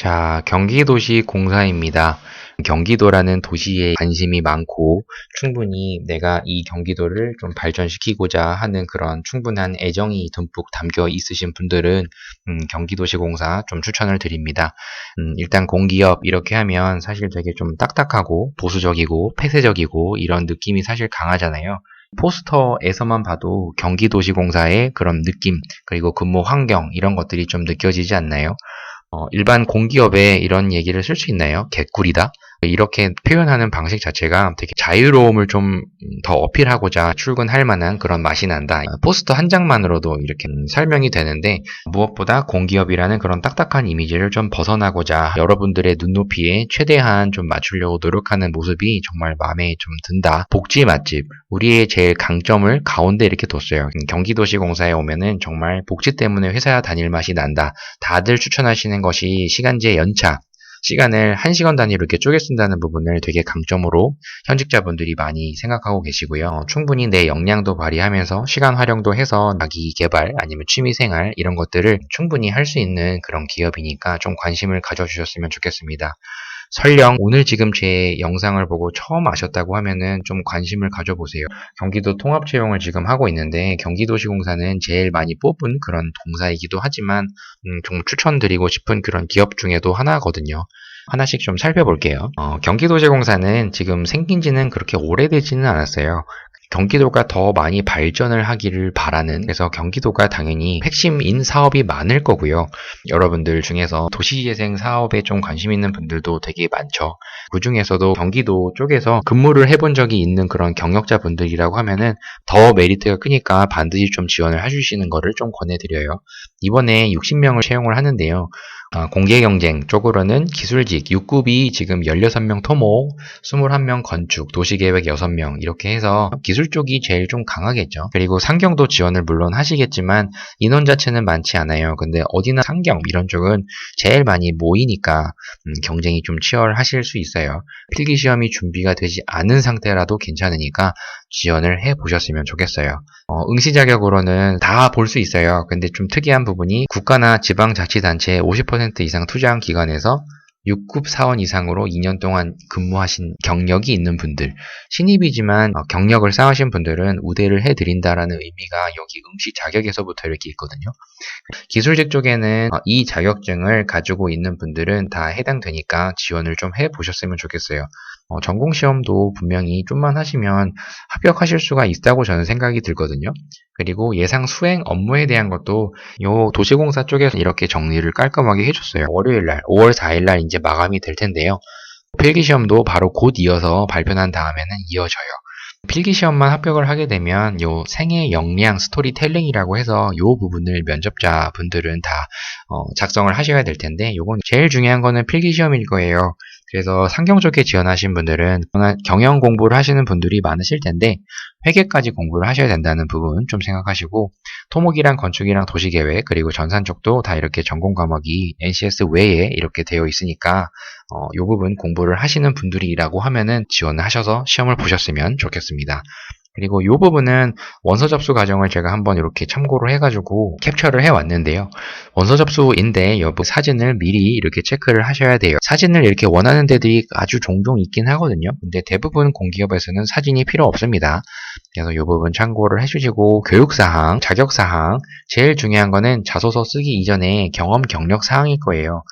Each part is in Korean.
자, 경기도시공사입니다. 경기도라는 도시에 관심이 많고 충분히 내가 이 경기도를 좀 발전시키고자 하는 그런 충분한 애정이 듬뿍 담겨 있으신 분들은 경기도시공사 좀 추천을 드립니다. 일단 공기업 이렇게 하면 사실 되게 좀 딱딱하고 보수적이고 폐쇄적이고 이런 느낌이 사실 강하잖아요. 포스터에서만 봐도 경기도시공사의 그런 느낌, 그리고 근무 환경 이런 것들이 좀 느껴지지 않나요? 일반 공기업에 이런 얘기를 쓸 수 있나요? 개꿀이다? 이렇게 표현하는 방식 자체가 되게 자유로움을 좀 더 어필하고자 출근할 만한 그런 맛이 난다. 포스터 한 장만으로도 이렇게 설명이 되는데, 무엇보다 공기업이라는 그런 딱딱한 이미지를 좀 벗어나고자 여러분들의 눈높이에 최대한 좀 맞추려고 노력하는 모습이 정말 마음에 좀 든다. 복지 맛집. 우리의 제일 강점을 가운데 이렇게 뒀어요. 경기도시공사에 오면은 정말 복지 때문에 회사 다닐 맛이 난다. 다들 추천하시는 것이 시간제 연차, 시간을 1시간 단위로 이렇게 쪼개 쓴다는 부분을 되게 강점으로 현직자분들이 많이 생각하고 계시고요. 충분히 내 역량도 발휘하면서 시간 활용도 해서 자기 개발 아니면 취미 생활 이런 것들을 충분히 할 수 있는 그런 기업이니까 좀 관심을 가져주셨으면 좋겠습니다. 설령 오늘 지금 제 영상을 보고 처음 아셨다고 하면은 좀 관심을 가져보세요. 경기도 통합채용을 지금 하고 있는데 경기도시공사는 제일 많이 뽑은 그런 동사이기도 하지만 좀 추천드리고 싶은 그런 기업 중에도 하나거든요. 하나씩 좀 살펴볼게요. 경기도시공사는 지금 생긴 지는 그렇게 오래되지는 않았어요. 경기도가 더 많이 발전을 하기를 바라는, 그래서 경기도가 당연히 핵심인 사업이 많을 거고요. 여러분들 중에서 도시재생 사업에 좀 관심 있는 분들도 되게 많죠. 그 중에서도 경기도 쪽에서 근무를 해본 적이 있는 그런 경력자분들이라고 하면은 더 메리트가 크니까 반드시 좀 지원을 해주시는 거를 좀 권해드려요. 이번에 60명을 채용을 하는데요. 공개경쟁 쪽으로는 기술직 6급이 지금 16명 토목, 21명 건축, 도시계획 6명 이렇게 해서 기술 쪽이 제일 좀 강하겠죠. 그리고 상경도 지원을 물론 하시겠지만 인원 자체는 많지 않아요. 근데 어디나 상경 이런 쪽은 제일 많이 모이니까 경쟁이 좀 치열하실 수 있어요. 필기시험이 준비가 되지 않은 상태라도 괜찮으니까 지원을 해보셨으면 좋겠어요. 응시 자격으로는 다 볼 수 있어요. 근데 좀 특이한 부분이 국가나 지방자치단체에 50% 이상 투자한 기관에서 6급 사원 이상으로 2년 동안 근무하신 경력이 있는 분들, 신입이지만 경력을 쌓으신 분들은 우대를 해드린다라는 의미가 여기 응시 자격에서부터 이렇게 있거든요. 기술직 쪽에는 이 자격증을 가지고 있는 분들은 다 해당되니까 지원을 좀 해보셨으면 좋겠어요. 전공시험도 분명히 좀만 하시면 합격하실 수가 있다고 저는 생각이 들거든요. 그리고 예상 수행 업무에 대한 것도 요 도시공사 쪽에서 이렇게 정리를 깔끔하게 해줬어요. 월요일날 5월 4일날 이제 마감이 될 텐데요. 필기시험도 바로 곧 이어서 발표한 다음에는 이어져요. 필기시험만 합격을 하게 되면 요 생애 역량 스토리텔링이라고 해서 요 부분을 면접자 분들은 다 작성을 하셔야 될 텐데, 요건 제일 중요한 거는 필기시험일 거예요. 그래서 상경 쪽에 지원하신 분들은 경영 공부를 하시는 분들이 많으실 텐데 회계까지 공부를 하셔야 된다는 부분 좀 생각하시고, 토목이랑 건축이랑 도시계획 그리고 전산 쪽도 다 이렇게 전공 과목이 NCS 외에 이렇게 되어 있으니까 요 부분 공부를 하시는 분들이라고 하면은 지원을 하셔서 시험을 보셨으면 좋겠습니다. 그리고 이 부분은 원서 접수 과정을 제가 한번 이렇게 참고를 해가지고 캡처를 해왔는데요. 원서 접수인데 여부 사진을 미리 이렇게 체크를 하셔야 돼요. 사진을 이렇게 원하는 데들이 아주 종종 있긴 하거든요. 근데 대부분 공기업에서는 사진이 필요 없습니다. 그래서 이 부분 참고를 해주시고, 교육사항, 자격사항, 제일 중요한 거는 자소서 쓰기 이전에 경험, 경력 사항일 거예요.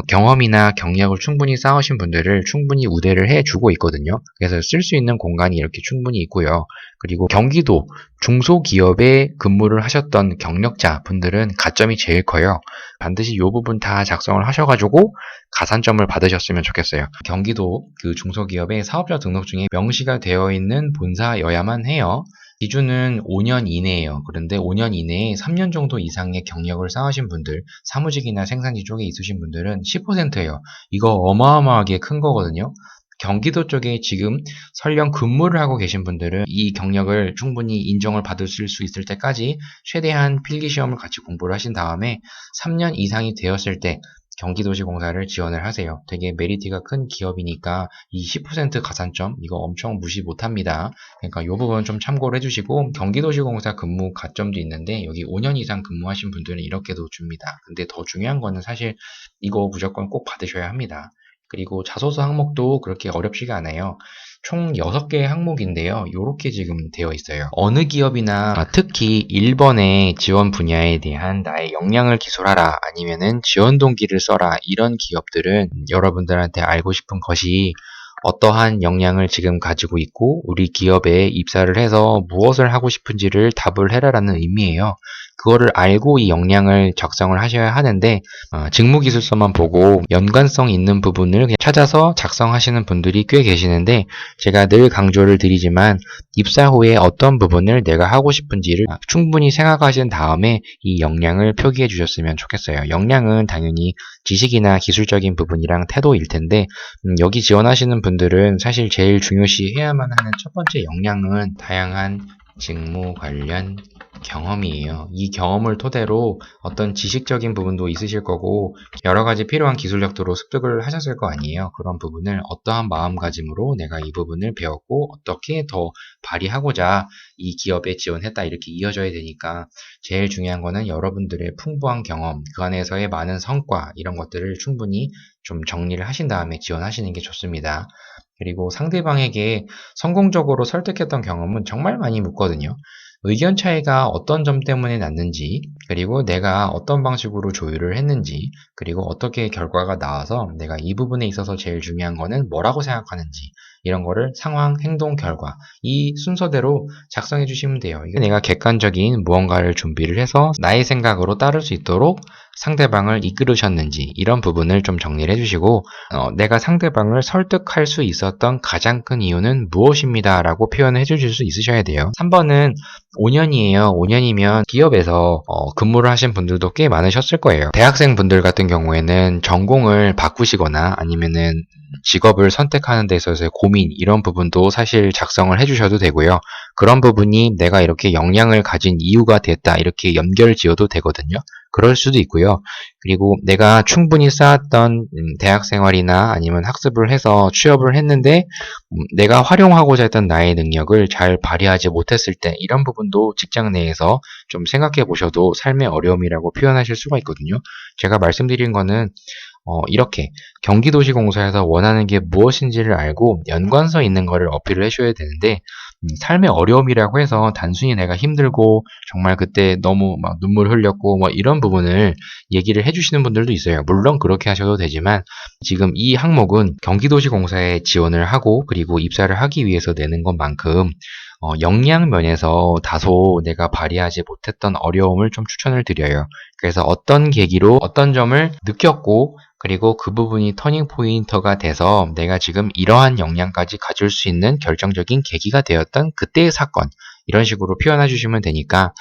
경험이나 경력을 충분히 쌓으신 분들을 충분히 우대를 해주고 있거든요. 그래서 쓸 수 있는 공간이 이렇게 충분히 있고요. 그리고 경기도 중소기업에 근무를 하셨던 경력자 분들은 가점이 제일 커요. 반드시 이 부분 다 작성을 하셔가지고 가산점을 받으셨으면 좋겠어요. 경기도 그 중소기업의 사업자 등록 중에 명시가 되어 있는 본사여야만 해요. 기준은 5년 이내예요. 그런데 5년 이내에 3년 정도 이상의 경력을 쌓으신 분들, 사무직이나 생산지 쪽에 있으신 분들은 10%예요. 이거 어마어마하게 큰 거거든요. 경기도 쪽에 지금 설령 근무를 하고 계신 분들은 이 경력을 충분히 인정을 받을 수 있을 때까지 최대한 필기시험을 같이 공부를 하신 다음에 3년 이상이 되었을 때 경기도시공사를 지원을 하세요. 되게 메리트가 큰 기업이니까 이 10% 가산점 이거 엄청 무시 못합니다. 그러니까 이 부분 좀 참고를 해주시고 경기도시공사 근무 가점도 있는데 여기 5년 이상 근무하신 분들은 이렇게도 줍니다. 근데 더 중요한 거는 사실 이거 무조건 꼭 받으셔야 합니다. 그리고 자소서 항목도 그렇게 어렵지가 않아요. 총 6개의 항목인데요. 이렇게 지금 되어 있어요. 어느 기업이나 특히 1번의 지원 분야에 대한 나의 역량을 기술하라 아니면은 지원 동기를 써라 이런 기업들은 여러분들한테 알고 싶은 것이 어떠한 역량을 지금 가지고 있고 우리 기업에 입사를 해서 무엇을 하고 싶은지를 답을 해라라는 의미예요. 그거를 알고 이 역량을 작성을 하셔야 하는데 직무기술서만 보고 연관성 있는 부분을 그냥 찾아서 작성하시는 분들이 꽤 계시는데 제가 늘 강조를 드리지만 입사 후에 어떤 부분을 내가 하고 싶은지를 충분히 생각하신 다음에 이 역량을 표기해 주셨으면 좋겠어요. 역량은 당연히 지식이나 기술적인 부분이랑 태도일 텐데 여기 지원하시는 분들은 사실 제일 중요시 해야만 하는 첫 번째 역량은 다양한 직무 관련 경험이에요. 이 경험을 토대로 어떤 지식적인 부분도 있으실 거고 여러 가지 필요한 기술력도로 습득을 하셨을 거 아니에요. 그런 부분을 어떠한 마음가짐으로 내가 이 부분을 배웠고 어떻게 더 발휘하고자 이 기업에 지원했다 이렇게 이어져야 되니까 제일 중요한 거는 여러분들의 풍부한 경험, 그 안에서의 많은 성과 이런 것들을 충분히 좀 정리를 하신 다음에 지원하시는 게 좋습니다. 그리고 상대방에게 성공적으로 설득했던 경험은 정말 많이 묻거든요. 의견 차이가 어떤 점 때문에 났는지, 그리고 내가 어떤 방식으로 조율을 했는지, 그리고 어떻게 결과가 나와서 내가 이 부분에 있어서 제일 중요한 거는 뭐라고 생각하는지, 이런 거를 상황, 행동, 결과, 이 순서대로 작성해 주시면 돼요. 이게 내가 객관적인 무언가를 준비를 해서 나의 생각으로 따를 수 있도록 상대방을 이끌으셨는지 이런 부분을 좀 정리를 해주시고 내가 상대방을 설득할 수 있었던 가장 큰 이유는 무엇입니다 라고 표현을 해주실 수 있으셔야 돼요. 3번은 5년이에요. 5년이면 기업에서 근무를 하신 분들도 꽤 많으셨을 거예요. 대학생 분들 같은 경우에는 전공을 바꾸시거나 아니면은 직업을 선택하는 데 있어서의 고민 이런 부분도 사실 작성을 해주셔도 되고요. 그런 부분이 내가 이렇게 역량을 가진 이유가 됐다 이렇게 연결 지어도 되거든요. 그럴 수도 있고요. 그리고 내가 충분히 쌓았던 대학 생활이나 아니면 학습을 해서 취업을 했는데 내가 활용하고자 했던 나의 능력을 잘 발휘하지 못했을 때 이런 부분도 직장 내에서 좀 생각해 보셔도 삶의 어려움이라고 표현하실 수가 있거든요. 제가 말씀드린 거는 이렇게 경기도시공사에서 원하는 게 무엇인지를 알고 연관성 있는 거를 어필을 해줘야 되는데 삶의 어려움이라고 해서 단순히 내가 힘들고 정말 그때 너무 막 눈물 흘렸고 뭐 이런 부분을 얘기를 해주시는 분들도 있어요. 물론 그렇게 하셔도 되지만 지금 이 항목은 경기도시공사에 지원을 하고 그리고 입사를 하기 위해서 내는 것만큼 역량 면에서 다소 내가 발휘하지 못했던 어려움을 좀 추천을 드려요. 그래서 어떤 계기로 어떤 점을 느꼈고 그리고 그 부분이 터닝 포인터가 돼서 내가 지금 이러한 역량까지 가질 수 있는 결정적인 계기가 되었던 그때의 사건 이런 식으로 표현해 주시면 되니까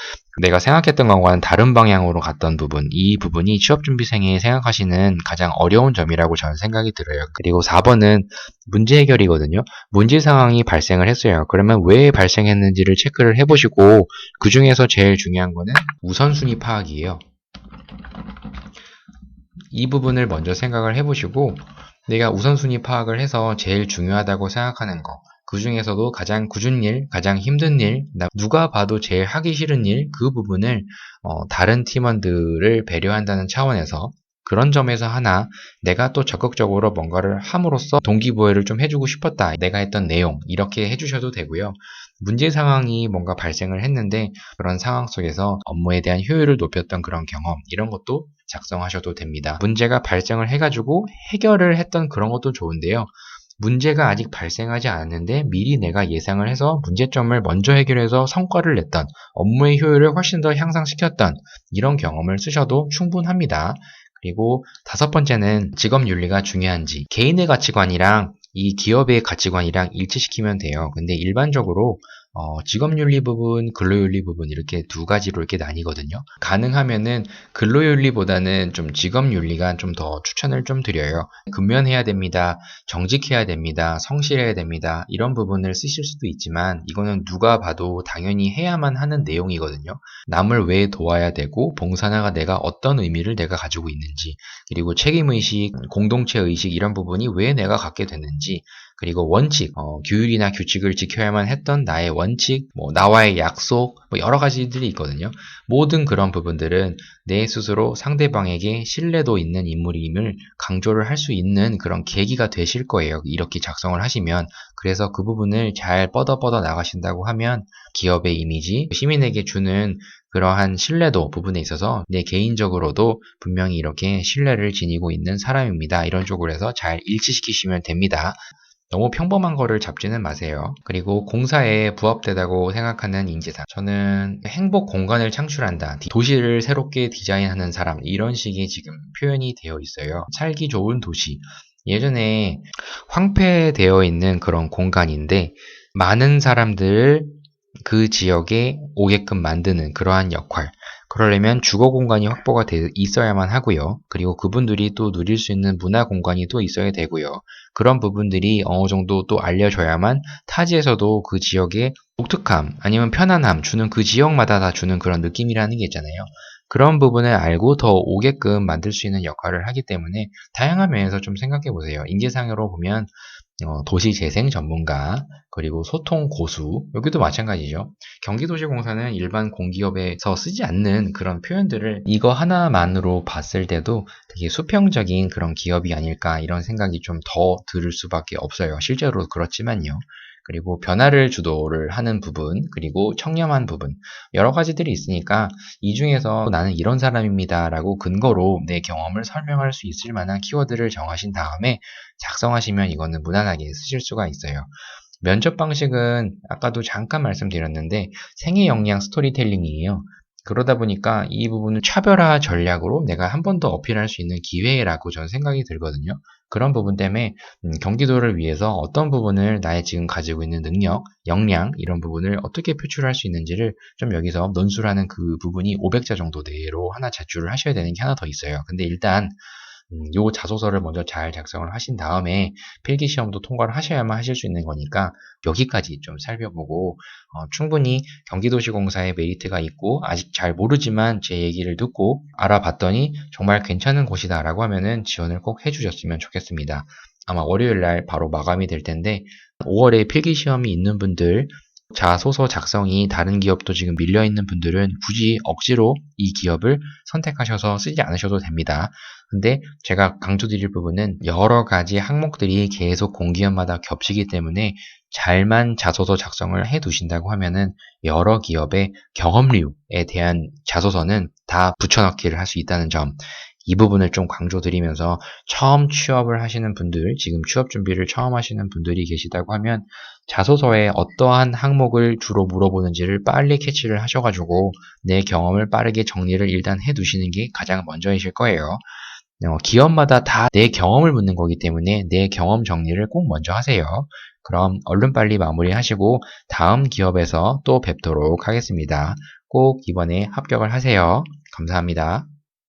내가 생각했던 것과는 다른 방향으로 갔던 부분 이 부분이 취업준비생이 생각하시는 가장 어려운 점이라고 저는 생각이 들어요. 그리고 4번은 문제 해결이거든요. 문제 상황이 발생을 했어요. 그러면 왜 발생했는지를 체크를 해보시고 그 중에서 제일 중요한 거는 우선순위 파악이에요. 이 부분을 먼저 생각을 해보시고 내가 우선순위 파악을 해서 제일 중요하다고 생각하는 거 그 중에서도 가장 굳은 일, 가장 힘든 일, 누가 봐도 제일 하기 싫은 일 그 부분을 다른 팀원들을 배려한다는 차원에서 그런 점에서 하나 내가 또 적극적으로 뭔가를 함으로써 동기부여를 좀 해주고 싶었다. 내가 했던 내용 이렇게 해주셔도 되고요. 문제 상황이 뭔가 발생을 했는데 그런 상황 속에서 업무에 대한 효율을 높였던 그런 경험 이런 것도 작성하셔도 됩니다. 문제가 발생을 해가지고 해결을 했던 그런 것도 좋은데요. 문제가 아직 발생하지 않았는데 미리 내가 예상을 해서 문제점을 먼저 해결해서 성과를 냈던 업무의 효율을 훨씬 더 향상시켰던 이런 경험을 쓰셔도 충분합니다. 그리고 5번째는 직업윤리가 중요한지 개인의 가치관이랑 이 기업의 가치관이랑 일치시키면 돼요. 근데 일반적으로 직업윤리 부분, 근로윤리 부분 이렇게 두 가지로 이렇게 나뉘거든요. 가능하면은 근로윤리보다는 좀 직업윤리가 좀 더 추천을 좀 드려요. 근면해야 됩니다. 정직해야 됩니다. 성실해야 됩니다. 이런 부분을 쓰실 수도 있지만 이거는 누가 봐도 당연히 해야만 하는 내용이거든요. 남을 왜 도와야 되고 봉사나가 내가 어떤 의미를 내가 가지고 있는지, 그리고 책임의식, 공동체의식 이런 부분이 왜 내가 갖게 됐는지, 그리고 원칙, 규율이나 규칙을 지켜야만 했던 나의 원칙, 나와의 약속, 여러 가지들이 있거든요. 모든 그런 부분들은 내 스스로 상대방에게 신뢰도 있는 인물임을 강조를 할 수 있는 그런 계기가 되실 거예요. 이렇게 작성을 하시면. 그래서 그 부분을 잘 뻗어 나가신다고 하면 기업의 이미지, 시민에게 주는 그러한 신뢰도 부분에 있어서 내 개인적으로도 분명히 이렇게 신뢰를 지니고 있는 사람입니다. 이런 쪽으로 해서 잘 일치시키시면 됩니다. 너무 평범한 거를 잡지는 마세요. 그리고 공사에 부합되다고 생각하는 인재상. 저는 행복 공간을 창출한다. 도시를 새롭게 디자인하는 사람. 이런 식의 지금 표현이 되어 있어요. 살기 좋은 도시. 예전에 황폐되어 있는 그런 공간인데 많은 사람들을 그 지역에 오게끔 만드는 그러한 역할. 그러려면 주거 공간이 확보가 있어야만 하고요. 그리고 그분들이 또 누릴 수 있는 문화 공간이 또 있어야 되고요. 그런 부분들이 어느 정도 또 알려져야만 타지에서도 그 지역의 독특함 아니면 편안함 주는 그 지역마다 다 주는 그런 느낌이라는 게 있잖아요. 그런 부분을 알고 더 오게끔 만들 수 있는 역할을 하기 때문에 다양한 면에서 좀 생각해 보세요. 인재상으로 보면 도시재생 전문가, 그리고 소통 고수, 여기도 마찬가지죠. 경기도시공사는 일반 공기업에서 쓰지 않는 그런 표현들을 이거 하나만으로 봤을 때도 되게 수평적인 그런 기업이 아닐까 이런 생각이 좀 더 들을 수밖에 없어요. 실제로 그렇지만요. 그리고 변화를 주도를 하는 부분, 그리고 청렴한 부분, 여러 가지들이 있으니까 이 중에서 나는 이런 사람입니다 라고 근거로 내 경험을 설명할 수 있을 만한 키워드를 정하신 다음에 작성하시면 이거는 무난하게 쓰실 수가 있어요. 면접 방식은 아까도 잠깐 말씀드렸는데 생애 역량 스토리텔링이에요. 그러다 보니까 이 부분을 차별화 전략으로 내가 한 번 더 어필할 수 있는 기회라고 저는 생각이 들거든요. 그런 부분 때문에 경기도를 위해서 어떤 부분을 나의 지금 가지고 있는 능력, 역량 이런 부분을 어떻게 표출할 수 있는지를 좀 여기서 논술하는 그 부분이 500자 정도 내로 하나 제출을 하셔야 되는 게 하나 더 있어요. 근데 일단 요 자소서를 먼저 잘 작성을 하신 다음에 필기시험도 통과를 하셔야만 하실 수 있는 거니까 여기까지 좀 살펴보고 충분히 경기도시공사에 메리트가 있고 아직 잘 모르지만 제 얘기를 듣고 알아봤더니 정말 괜찮은 곳이다 라고 하면은 지원을 꼭 해주셨으면 좋겠습니다. 아마 월요일날 바로 마감이 될 텐데 5월에 필기시험이 있는 분들, 자소서 작성이 다른 기업도 지금 밀려있는 분들은 굳이 억지로 이 기업을 선택하셔서 쓰지 않으셔도 됩니다. 근데 제가 강조드릴 부분은 여러 가지 항목들이 계속 공기업마다 겹치기 때문에 잘만 자소서 작성을 해 두신다고 하면은 여러 기업의 경험류에 대한 자소서는 다 붙여넣기를 할 수 있다는 점, 이 부분을 좀 강조드리면서 처음 취업을 하시는 분들, 지금 취업 준비를 처음 하시는 분들이 계시다고 하면 자소서에 어떠한 항목을 주로 물어보는지를 빨리 캐치를 하셔가지고 내 경험을 빠르게 정리를 일단 해 두시는 게 가장 먼저이실 거예요. 기업마다 다 내 경험을 묻는 거기 때문에 내 경험 정리를 꼭 먼저 하세요. 그럼 얼른 빨리 마무리하시고 다음 기업에서 또 뵙도록 하겠습니다. 꼭 이번에 합격을 하세요. 감사합니다.